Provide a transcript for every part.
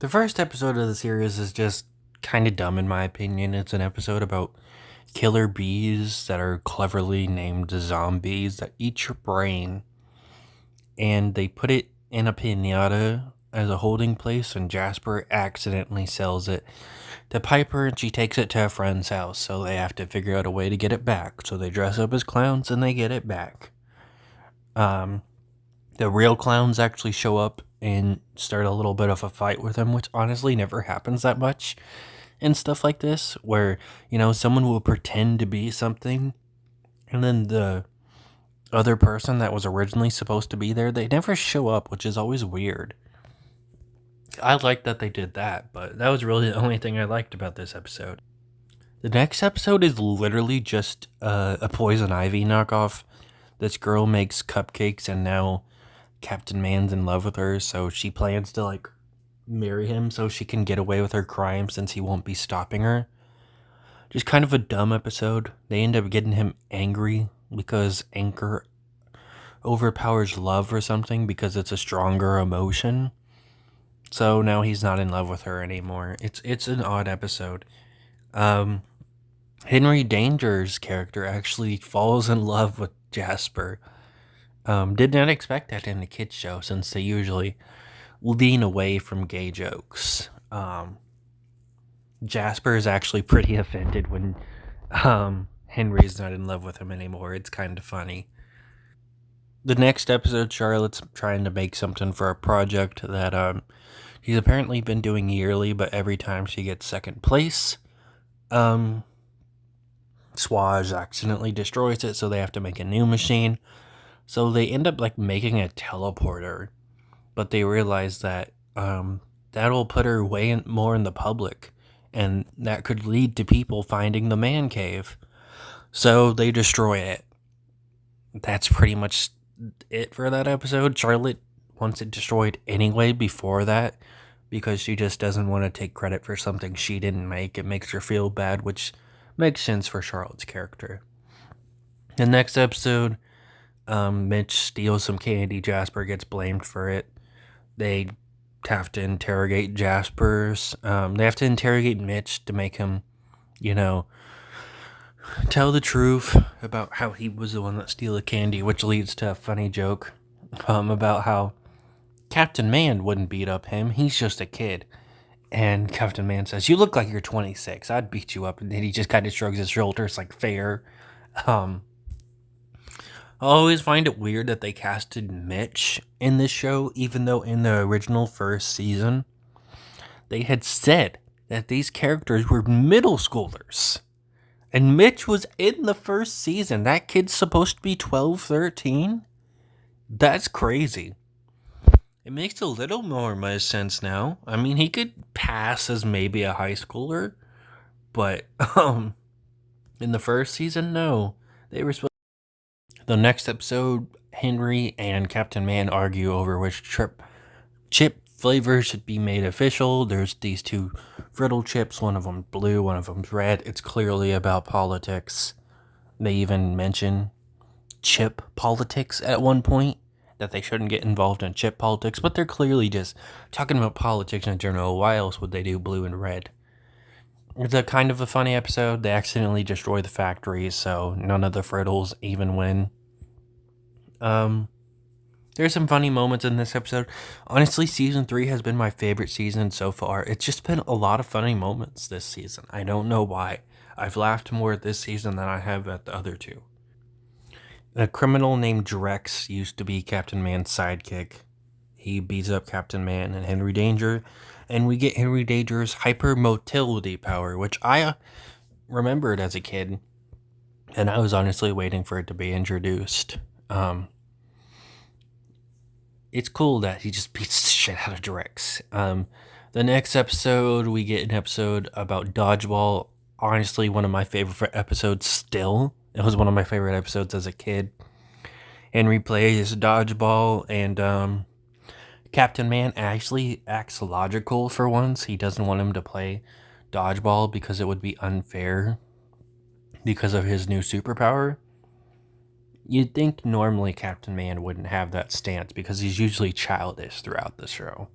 The first episode of the series is just kind of dumb in my opinion. It's an episode about killer bees that are cleverly named zombies that eat your brain, and they put it in a pinata as a holding place, and Jasper accidentally sells it to Piper, and she takes it to a friend's house, so they have to figure out a way to get it back. So they dress up as clowns and they get it back. Um, the real clowns actually show up and start a little bit of a fight with them, which honestly never happens that much and stuff like this, where, someone will pretend to be something, and then the other person that was originally supposed to be there, they never show up, which is always weird. I like that they did that, but that was really the only thing I liked about this episode. The next episode is literally just a Poison Ivy knockoff. This girl makes cupcakes, and now Captain Man's in love with her, so she plans to, marry him so she can get away with her crime since he won't be stopping her. Just kind of a dumb episode. They end up getting him angry because anger overpowers love or something because it's a stronger emotion. So now he's not in love with her anymore. It's an odd episode. Um, Henry Danger's character actually falls in love with Jasper. Did not expect that in a kids show since they usually lean away from gay jokes. Jasper is actually pretty offended when Henry's not in love with him anymore. It's kind of funny. The next episode, Charlotte's trying to make something for a project that she's apparently been doing yearly, but every time she gets second place, Swaz accidentally destroys it, so they have to make a new machine. So they end up making a teleporter, but they realize that that'll put her way more in the public, and that could lead to people finding the man cave. So they destroy it. That's pretty much it for that episode. Charlotte wants it destroyed anyway before that because she just doesn't want to take credit for something she didn't make. It makes her feel bad, which makes sense for Charlotte's character. The next episode, Mitch steals some candy. Jasper gets blamed for it. They have to interrogate Jasper's. They have to interrogate Mitch to make him, tell the truth about how he was the one that stole the candy, which leads to a funny joke about how Captain Man wouldn't beat up him. He's just a kid. And Captain Man says, "You look like you're 26. I'd beat you up." And then he just kind of shrugs his shoulders like, fair. I always find it weird that they casted Mitch in this show, even though in the original first season, they had said that these characters were middle schoolers. And Mitch was in the first season. That kid's supposed to be 12, 13? That's crazy. It makes a little more sense now. I mean, he could pass as maybe a high schooler, but in the first season, no. They were supposed. The next episode, Henry and Captain Man argue over which chip flavor should be made official. There's these two brittle chips, one of them blue, one of them's red. It's clearly about politics. They even mention chip politics at one point, that they shouldn't get involved in chip politics, but they're clearly just talking about politics in general. Why else would they do blue and red? It's a kind of a funny episode. They accidentally destroy the factory, so none of the Frittles even win. There's some funny moments in this episode. Honestly, season 3 has been my favorite season so far. It's just been a lot of funny moments this season. I don't know why. I've laughed more this season than I have at the other two. A criminal named Drex used to be Captain Man's sidekick. He beats up Captain Man and Henry Danger, and we get Henry Danger's hypermotility power, which I remembered as a kid, and I was honestly waiting for it to be introduced. It's cool that he just beats the shit out of Drex. The next episode, we get an episode about dodgeball. Honestly, one of my favorite episodes still. It was one of my favorite episodes as a kid. Henry plays dodgeball, and Captain Man actually acts logical for once. He doesn't want him to play dodgeball because it would be unfair because of his new superpower. You'd think normally Captain Man wouldn't have that stance because he's usually childish throughout the show.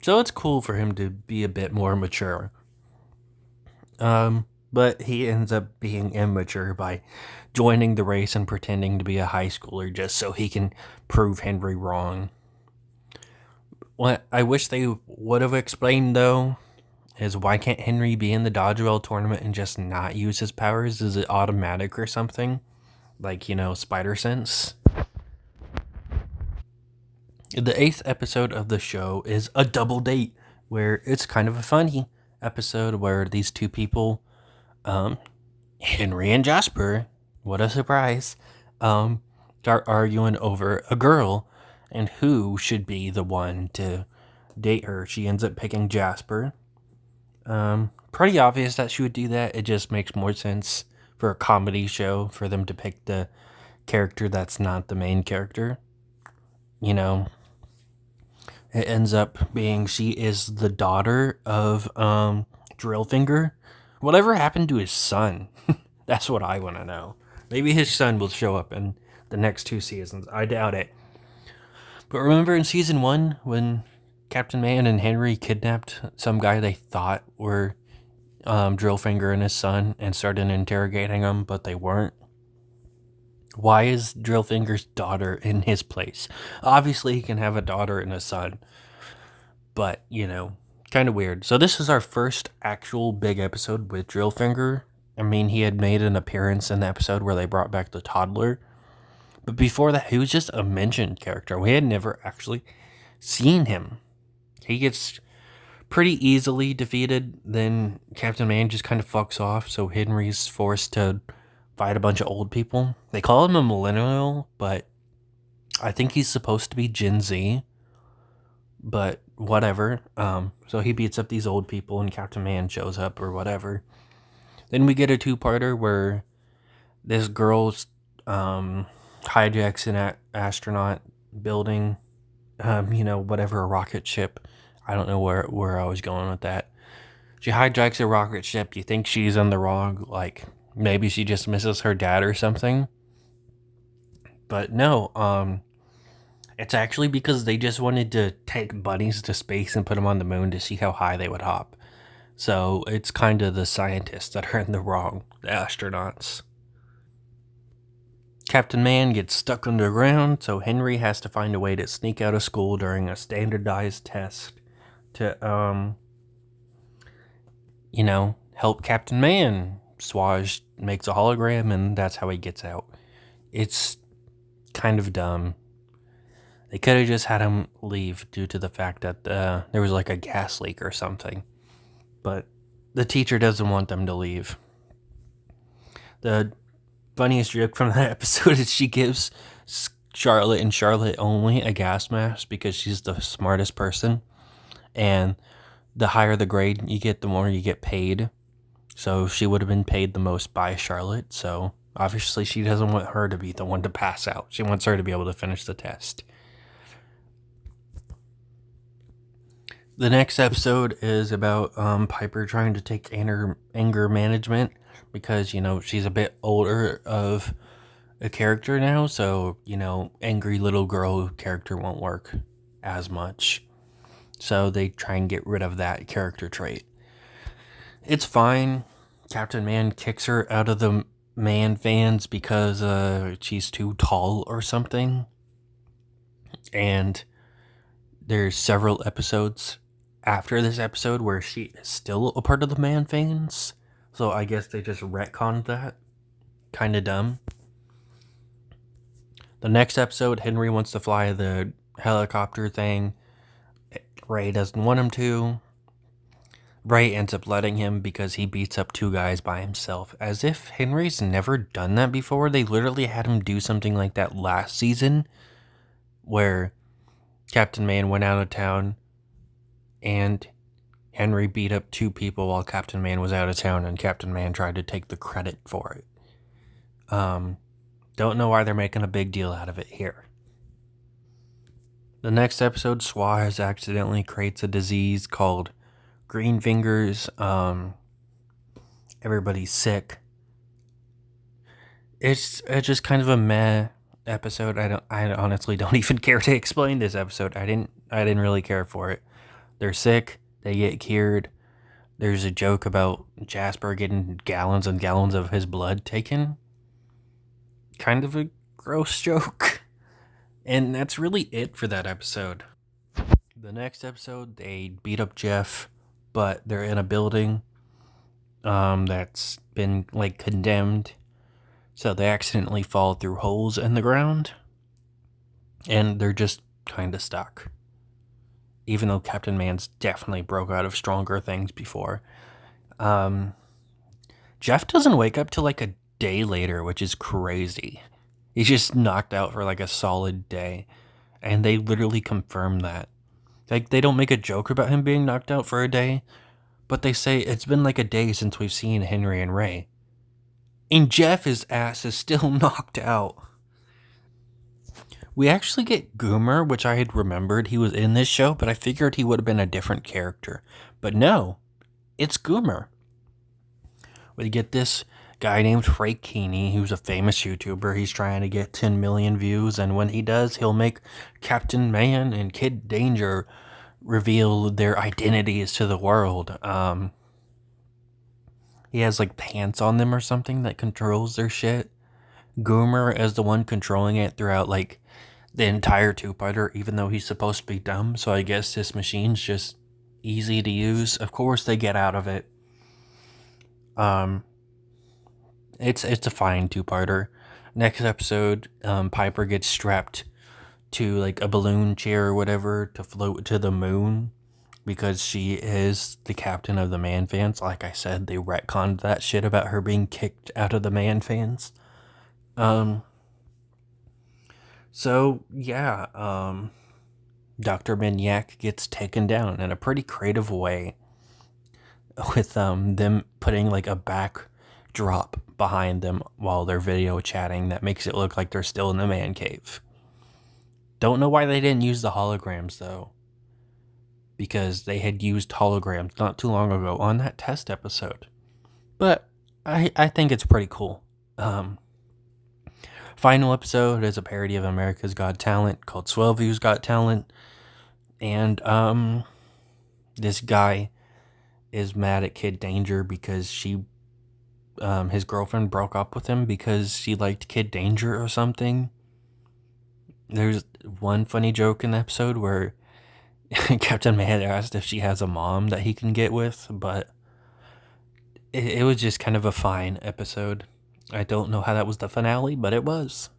So it's cool for him to be a bit more mature. But he ends up being immature by joining the race and pretending to be a high schooler just so he can prove Henry wrong. What I wish they would have explained, though, is why can't Henry be in the dodgeball tournament and just not use his powers? Is it automatic or something? Like, spider sense? The 8th episode of the show is A Double Date, where it's kind of a funny episode where these two people, Henry and Jasper, what a surprise, start arguing over a girl and who should be the one to date her. She ends up picking Jasper. Pretty obvious that she would do that. It just makes more sense for a comedy show for them to pick the character that's not the main character. It ends up being she is the daughter of Drillfinger. Whatever happened to his son? That's what I want to know. Maybe his son will show up in the next 2 seasons. I doubt it. But remember in season 1 when Captain Man and Henry kidnapped some guy they thought were Drillfinger and his son and started interrogating him, but they weren't? Why is Drillfinger's daughter in his place? Obviously, he can have a daughter and a son, but, kind of weird. So this is our first actual big episode with Drillfinger. I mean, he had made an appearance in the episode where they brought back the toddler, but before that, he was just a mentioned character. We had never actually seen him. He gets pretty easily defeated, then Captain Man just kind of fucks off, so Henry's forced to fight a bunch of old people. They call him a millennial, but I think he's supposed to be Gen Z, but whatever. So he beats up these old people and Captain Man shows up or whatever. Then we get a 2-parter where this girl's hijacks an astronaut building, whatever, a rocket ship. I don't know where I was going with that. She hijacks a rocket ship. You think she's in the wrong, like maybe she just misses her dad or something. But no, it's actually because they just wanted to take bunnies to space and put them on the moon to see how high they would hop. So it's kind of the scientists that are in the wrong, the astronauts. Captain Man gets stuck underground, so Henry has to find a way to sneak out of school during a standardized test to, help Captain Man. Swaj makes a hologram, and that's how he gets out. It's kind of dumb. They could have just had him leave due to the fact that there was like a gas leak or something. But the teacher doesn't want them to leave. The funniest joke from that episode is she gives Charlotte and Charlotte only a gas mask because she's the smartest person. And the higher the grade you get, the more you get paid. So she would have been paid the most by Charlotte. So obviously she doesn't want her to be the one to pass out. She wants her to be able to finish the test. The next episode is about Piper trying to take anger management because, she's a bit older of a character now. So, angry little girl character won't work as much. So they try and get rid of that character trait. It's fine. Captain Man kicks her out of the Man fans because she's too tall or something. And there's several episodes after this episode where she is still a part of the Man fans. So I guess they just retconned that. Kind of dumb. The next episode, Henry wants to fly the helicopter thing. Ray doesn't want him to. Ray ends up letting him because he beats up 2 guys by himself. As if Henry's never done that before. They literally had him do something like that last season where Captain Man went out of town and Henry beat up 2 people while Captain Man was out of town, and Captain Man tried to take the credit for it. Don't know why they're making a big deal out of it here. The next episode, Swaz accidentally creates a disease called green fingers. Everybody's sick. It's just kind of a meh episode. I honestly don't even care to explain this episode. I didn't really care for it. They're sick, they get cured. There's a joke about Jasper getting gallons and gallons of his blood taken. Kind of a gross joke. And that's really it for that episode. The next episode, they beat up Jeff, but they're in a building that's been like condemned. So they accidentally fall through holes in the ground. And they're just kind of stuck. Even though Captain Man's definitely broke out of stronger things before. Jeff doesn't wake up till like a day later, which is crazy. He's just knocked out for like a solid day. And they literally confirm that. Like, they don't make a joke about him being knocked out for a day, but they say it's been like a day since we've seen Henry and Ray. And Jeff's ass is still knocked out. We actually get Goomer, which I had remembered he was in this show, but I figured he would have been a different character. But no, it's Goomer. We get this guy named Frank Keeney, who's a famous YouTuber. He's trying to get 10 million views, and when he does, he'll make Captain Man and Kid Danger reveal their identities to the world. He has like pants on them or something that controls their shit. Goomer is the one controlling it throughout like the entire two-parter, even though he's supposed to be dumb, so I guess this machine's just easy to use. Of course they get out of it. It's a fine two-parter. Next episode, Piper gets strapped to like a balloon chair or whatever to float to the moon because she is the captain of the Man Fans. Like I said, they retconned that shit about her being kicked out of the Man Fans. So yeah, Dr. Minyak gets taken down in a pretty creative way with them putting like a backdrop behind them while they're video chatting that makes it look like they're still in the man cave. Don't know why they didn't use the holograms though, because they had used holograms not too long ago on that test episode. But I think it's pretty cool. Final episode is a parody of America's Got Talent called Swellview's Got Talent. And this guy is mad at Kid Danger because his girlfriend broke up with him because she liked Kid Danger or something. There's one funny joke in the episode where Captain Man asked if she has a mom that he can get with, but it was just kind of a fine episode. I don't know how that was the finale, but it was.